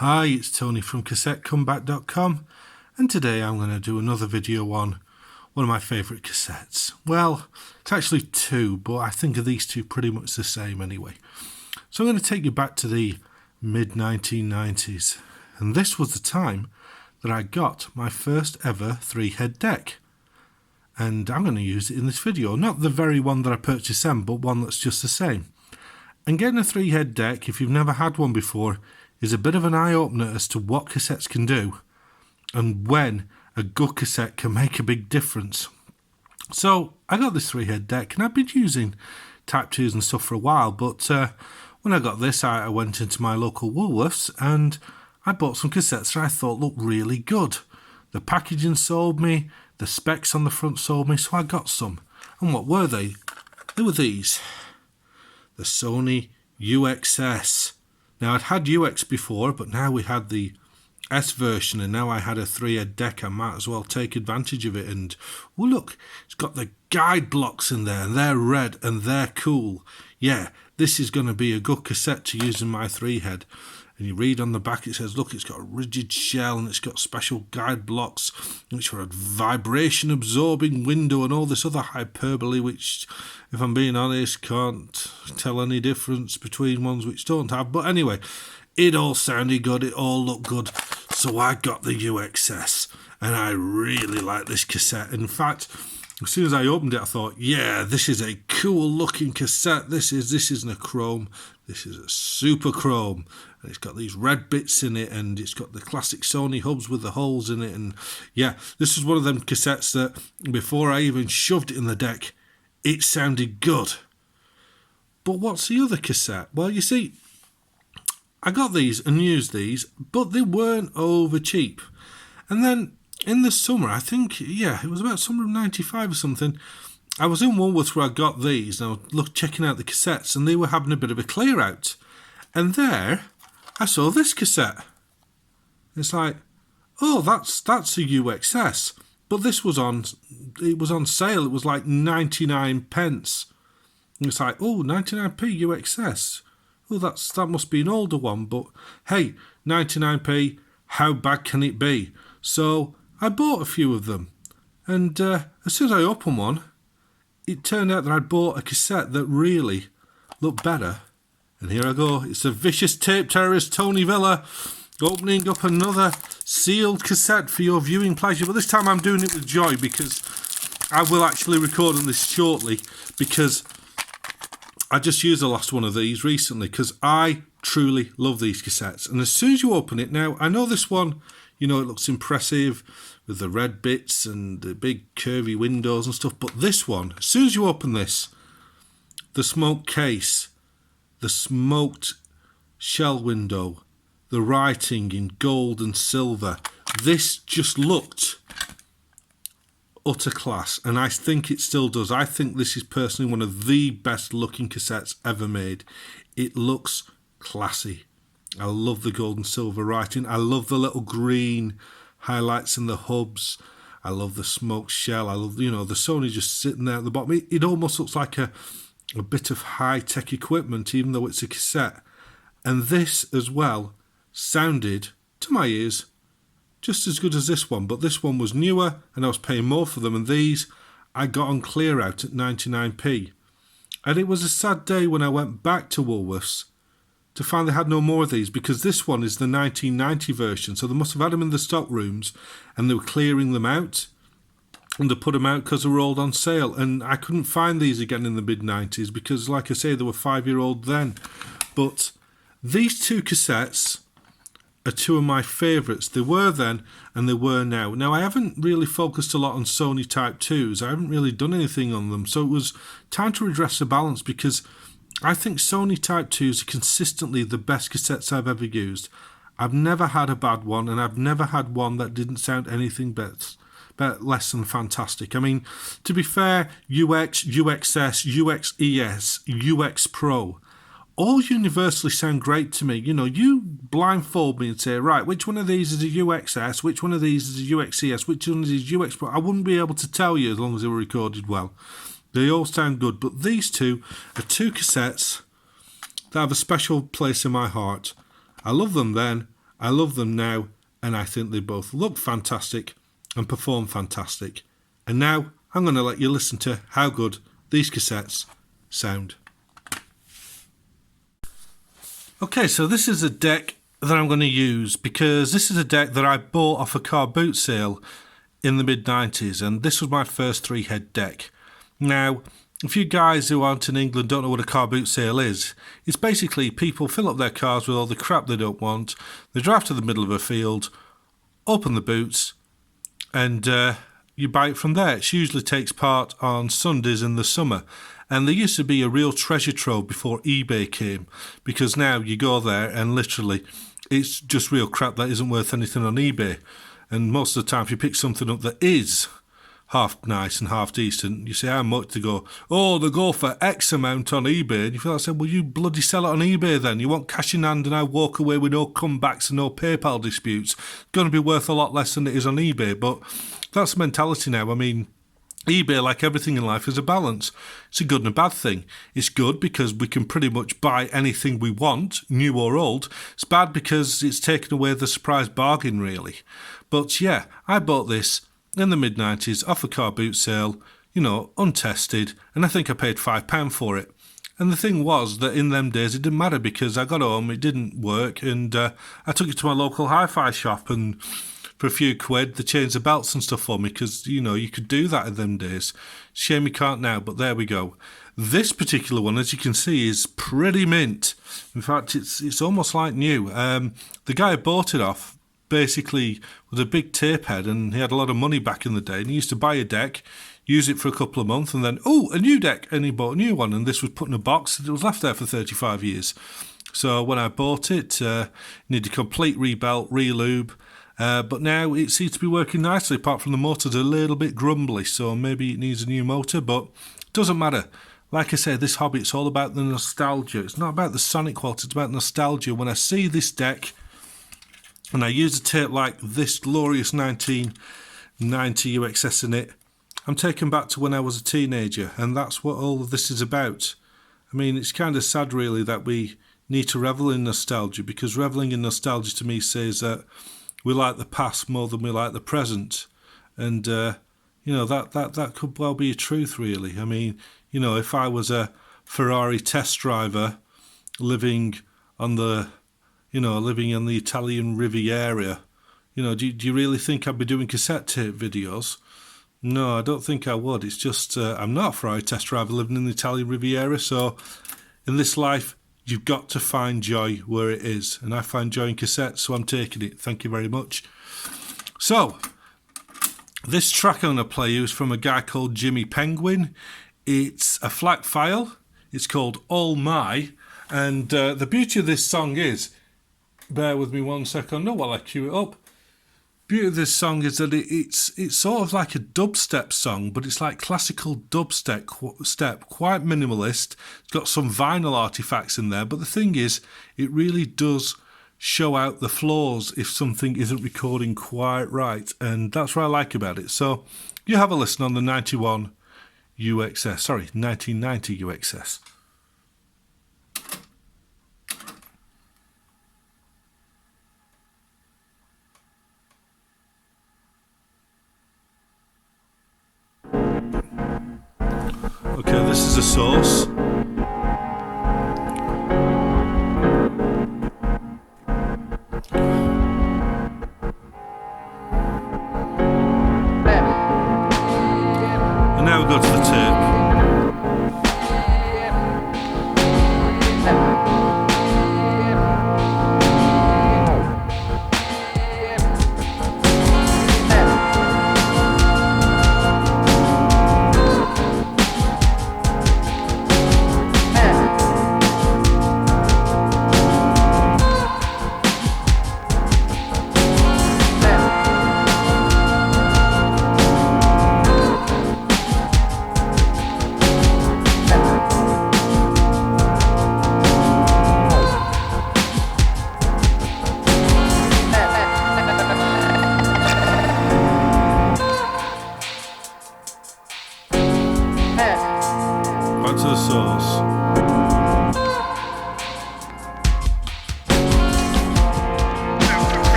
Hi, it's Tony from CassetteComeback.com, and today I'm going to do another video on one of my favourite cassettes. Well, it's actually two, but I think of these two pretty much the same anyway. So I'm going to take you back to the mid-1990s, and this was the time that I got my first ever 3-head deck. And I'm going to use it in this video, not the very one that I purchased then, but one that's just the same. And getting a 3-head deck, if you've never had one before, is a bit of an eye-opener as to what cassettes can do and when a good cassette can make a big difference. So I got this 3-head deck, and I've been using Type 2s and stuff for a while, but when I got this, I went into my local Woolworths and I bought some cassettes that I thought looked really good. The packaging sold me, the specs on the front sold me, so I got some. And what were they? They were these. The Sony UX-S. Now, I'd had UX before, but now we had the S version, and now I had a 3-head deck. I might as well take advantage of it. And, oh look, it's got the guide blocks in there, and they're red, and they're cool. Yeah, this is going to be a good cassette to use in my 3-head. And you read on the back, it says, look, it's got a rigid shell, and it's got special guide blocks, which are a vibration-absorbing window, and all this other hyperbole, which, if I'm being honest, can't tell any difference between ones which don't have. But anyway, it all sounded good, it all looked good, so I got the UX-S, and I really like this cassette. In fact, as soon as I opened it, I thought, yeah, this is a cool-looking cassette. This isn't a chrome, this is a super chrome. And it's got these red bits in it, and it's got the classic Sony hubs with the holes in it. And yeah, this was one of them cassettes that before I even shoved it in the deck, it sounded good. But what's the other cassette? Well, you see, I got these and used these, but they weren't over cheap. And then in the summer, I think, yeah, it was about summer of 95 or something, I was in Woolworths where I got these, and I was checking out the cassettes, and they were having a bit of a clear out. And there, I saw this cassette. It's like, oh, that's a UX-S. But this was on sale. It was like 99 pence. And it's like, oh, 99p UX-S. Oh, that must be an older one. But hey, 99p, how bad can it be? So I bought a few of them. And as soon as I opened one, it turned out that I'd bought a cassette that really looked better. And here I go, it's a vicious tape terrorist Tony Villa opening up another sealed cassette for your viewing pleasure. But this time I'm doing it with joy, because I will actually record on this shortly, because I just used the last one of these recently, because I truly love these cassettes. And as soon as you open it, now I know this one, you know, it looks impressive with the red bits and the big curvy windows and stuff, but this one, as soon as you open this, the smoke case, the smoked shell window, the writing in gold and silver, this just looked utter class, and I think it still does. I think this is personally one of the best looking cassettes ever made. It looks classy. I love the gold and silver writing. I love the little green highlights in the hubs. I love the smoked shell. I love, you know, the Sony just sitting there at the bottom. It almost looks like a bit of high-tech equipment, even though it's a cassette. And this as well sounded, to my ears, just as good as this one. But this one was newer, and I was paying more for them. And these I got on clear out at 99p. And it was a sad day when I went back to Woolworths to find they had no more of these, because this one is the 1990 version. So they must have had them in the stock rooms, and they were clearing them out. And to put them out because they were all on sale. And I couldn't find these again in the mid-90s because, like I say, they were 5-year-old then. But these two cassettes are two of my favourites. They were then and they were now. Now, I haven't really focused a lot on Sony Type 2s. I haven't really done anything on them. So it was time to redress the balance, because I think Sony Type 2s are consistently the best cassettes I've ever used. I've never had a bad one, and I've never had one that didn't sound anything but less than fantastic. I mean, to be fair, UX, UX-S, UX-ES, UX Pro, all universally sound great to me. You know, you blindfold me and say, right, which one of these is a UX-S, which one of these is a UX-ES, which one is UX Pro? I wouldn't be able to tell you as long as they were recorded well. They all sound good, but these two are two cassettes that have a special place in my heart. I love them then, I love them now, and I think they both look fantastic and perform fantastic. And now I'm going to let you listen to how good these cassettes sound. Okay, so this is a deck that I'm going to use because this is a deck that I bought off a car boot sale in the mid-90s, and this was my first 3-head deck. Now, if you guys who aren't in England don't know what a car boot sale is, it's basically people fill up their cars with all the crap they don't want, they drive to the middle of a field, open the boots, and you buy it from there. It usually takes part on Sundays in the summer. And there used to be a real treasure trove before eBay came, because now you go there and literally it's just real crap that isn't worth anything on eBay. And most of the time if you pick something up that is half nice and half decent, you say how much, they go, oh, they go for X amount on eBay. And you feel like saying, well, you bloody sell it on eBay then. You want cash in hand and I walk away with no comebacks and no PayPal disputes. It's going to be worth a lot less than it is on eBay. But that's the mentality now. I mean, eBay, like everything in life, is a balance. It's a good and a bad thing. It's good because we can pretty much buy anything we want, new or old. It's bad because it's taken away the surprise bargain, really. But yeah, I bought this in the mid-90s off a car boot sale, you know, untested, and I think I paid £5 for it. And the thing was that in them days it didn't matter because I got home, it didn't work, and I took it to my local hi-fi shop, and for a few quid, they changed the belts and stuff for me because, you know, you could do that in them days. Shame you can't now, but there we go. This particular one, as you can see, is pretty mint. In fact, it's almost like new. The guy who bought it off basically was a big tape head, and he had a lot of money back in the day, and he used to buy a deck, use it for a couple of months, and then, oh, a new deck, and he bought a new one, and this was put in a box, and it was left there for 35 years. So when I bought it, needed a complete rebelt, re-lube, but now it seems to be working nicely, apart from the motor's a little bit grumbly, so maybe it needs a new motor, but it doesn't matter. Like I say, this hobby, it's all about the nostalgia. It's not about the sonic quality, it's about nostalgia. When I see this deck, and I use a tape like this glorious 1990 UX-S in it, I'm taken back to when I was a teenager, and that's what all of this is about. I mean, it's kind of sad, really, that we need to revel in nostalgia, because reveling in nostalgia to me says that we like the past more than we like the present, and you know, that could well be a truth, really. I mean, you know, if I was a Ferrari test driver living on the Italian Riviera, you know, do you really think I'd be doing cassette tape videos? No, I don't think I would. It's just I'm not a Ferrari test driver living in the Italian Riviera, so in this life you've got to find joy where it is, and I find joy in cassettes, so I'm taking it. Thank you very much. So this track I'm going to play you is from a guy called Jimmy Penguin. It's a FLAC file. It's called All My, and the beauty of this song is, bear with me 1 second while I cue it up. Beauty of this song is that it's sort of like a dubstep song, but it's like classical dubstep, quite minimalist. It's got some vinyl artifacts in there, but the thing is, it really does show out the flaws if something isn't recording quite right, and that's what I like about it. So you have a listen on the 1990 UX-S. Okay, this is a source. And now we go to the tape.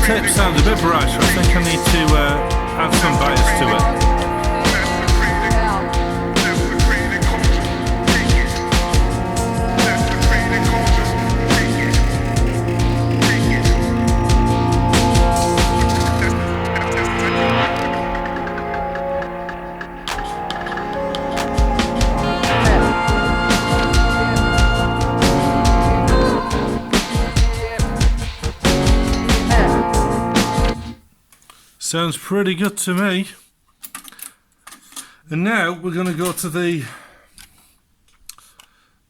tape sounds a bit brighter. I think I need to add some bias to it. Sounds pretty good to me. And now we're going to go to the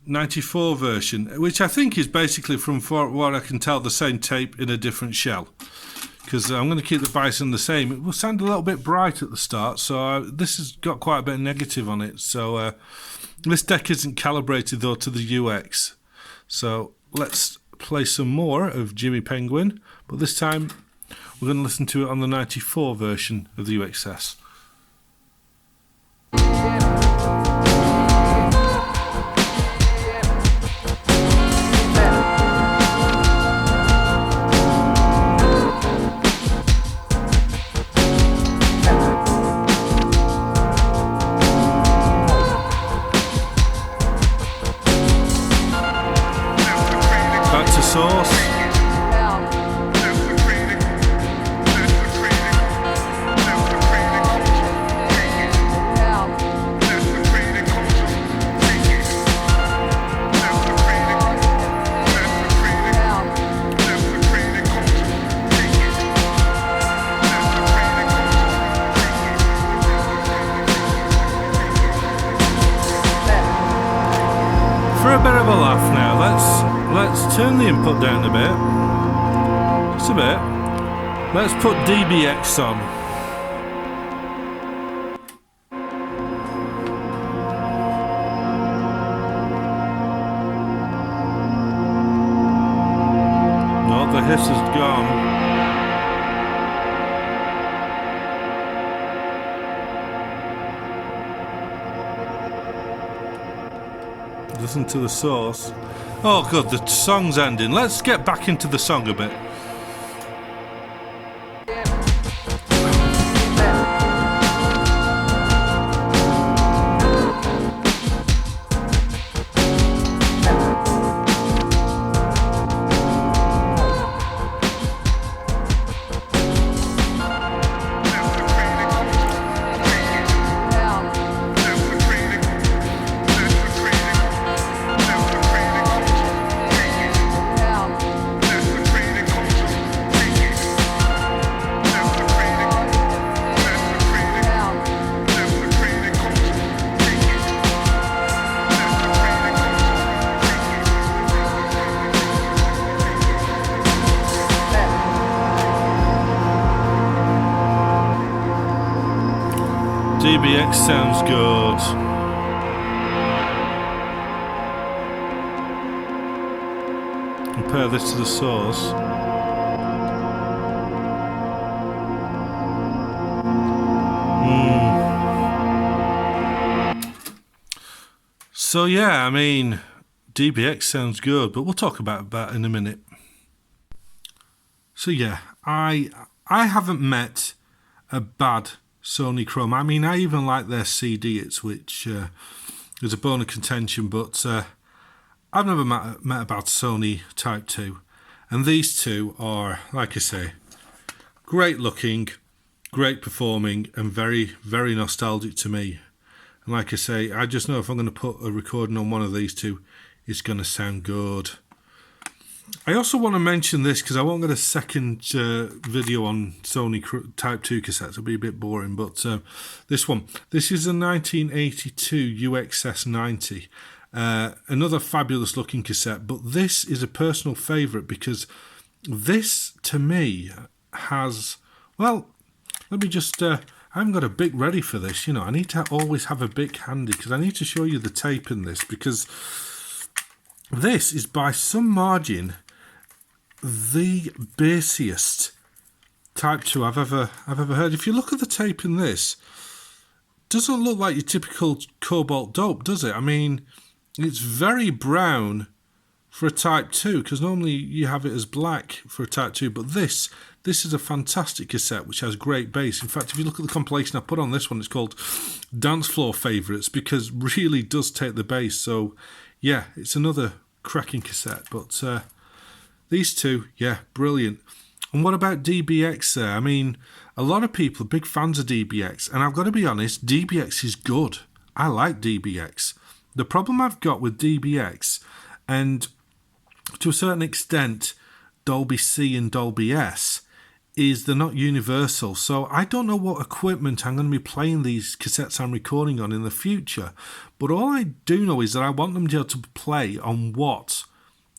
94 version, which I think is basically, from what I can tell, the same tape in a different shell. Because I'm going to keep the bison the same. It will sound a little bit bright at the start, so this has got quite a bit of negative on it. So this deck isn't calibrated though to the UX. So let's play some more of Jimmy Penguin, but this time we're going to listen to it on the 94 version of the UX-S. Back to source. For a bit of a laugh now, let's turn the input down a bit. Just a bit. Let's put DBX on. No, the hiss is gone. Listen to the source. Oh good, the song's ending. Let's get back into the song a bit. DBX sounds good. Compare this to the source. So yeah, I mean, DBX sounds good, but we'll talk about that in a minute. So yeah, I haven't met a bad Sony Chrome. I mean, I even like their CD-its, which is a bone of contention, but I've never met a bad Sony Type 2. And these two are, like I say, great looking, great performing, and very, very nostalgic to me. And like I say, I just know if I'm going to put a recording on one of these two, it's going to sound good. I also want to mention this because I won't get a second video on Sony Type 2 cassettes. It'll be a bit boring, but this one. This is a 1982 UX-S 90. Another fabulous looking cassette, but this is a personal favourite because this, to me, has... Well, let me just... I haven't got a bic ready for this, you know. I need to always have a bic handy because I need to show you the tape in this because this is by some margin the bassiest Type 2 I've ever heard. If you look at the tape in this, it doesn't look like your typical cobalt dope, does it? I mean, it's very brown, for a Type 2, because normally you have it as black for a Type 2, but this is a fantastic cassette which has great bass. In fact, if you look at the compilation I put on this one, it's called Dance Floor Favourites, because really does take the bass. So yeah, it's another cracking cassette. But these two, yeah, brilliant. And what about DBX there? I mean, a lot of people are big fans of DBX, and I've got to be honest, DBX is good. I like DBX. The problem I've got with DBX, and to a certain extent Dolby C and Dolby S, is they're not universal. So I don't know what equipment I'm going to be playing these cassettes I'm recording on in the future, but all I do know is that I want them to be able to play on what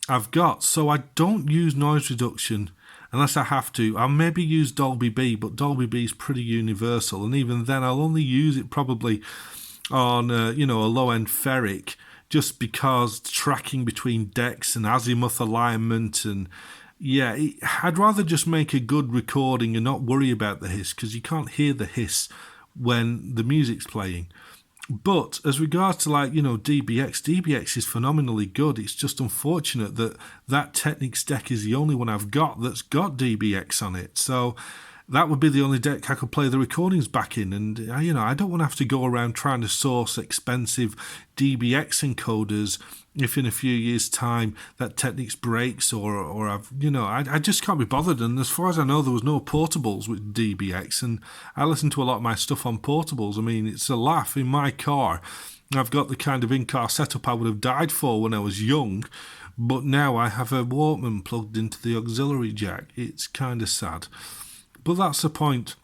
I've got. So I don't use noise reduction unless I have to. I'll maybe use Dolby B, but Dolby B is pretty universal, and even then I'll only use it probably on a low-end ferric, just because tracking between decks and azimuth alignment, and yeah, I'd rather just make a good recording and not worry about the hiss, because you can't hear the hiss when the music's playing. But as regards to DBX is phenomenally good. It's just unfortunate that Technics deck is the only one I've got that's got DBX on it. So that would be the only deck I could play the recordings back in, and I don't want to have to go around trying to source expensive DBX encoders if in a few years' time that Technics breaks or I just can't be bothered. And as far as I know, there was no portables with DBX, and I listen to a lot of my stuff on portables. I mean, it's a laugh. In my car, I've got the kind of in-car setup I would have died for when I was young, but now I have a Walkman plugged into the auxiliary jack. It's kind of sad. But that's the point.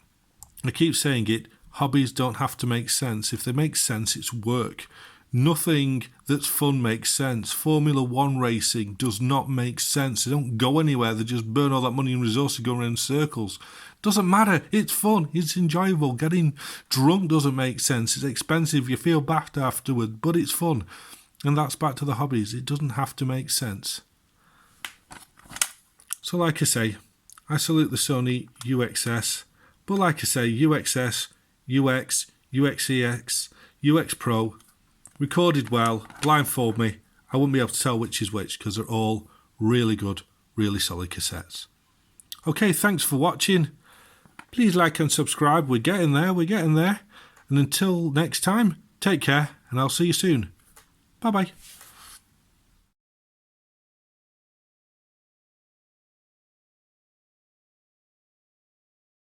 I keep saying it, hobbies don't have to make sense. If they make sense, it's work. Nothing that's fun makes sense. Formula One racing does not make sense. They don't go anywhere. They just burn all that money and resources going around in circles. Doesn't matter. It's fun. It's enjoyable. Getting drunk doesn't make sense. It's expensive. You feel bad afterward, but it's fun. And that's back to the hobbies. It doesn't have to make sense. So like I say, I salute the Sony UX-S, but like I say, UX-S, UX, UX-EX, UX Pro, recorded well, blindfold me, I wouldn't be able to tell which is which, because they're all really good, really solid cassettes. Okay, thanks for watching. Please like and subscribe. We're getting there. And until next time, take care, and I'll see you soon. Bye-bye.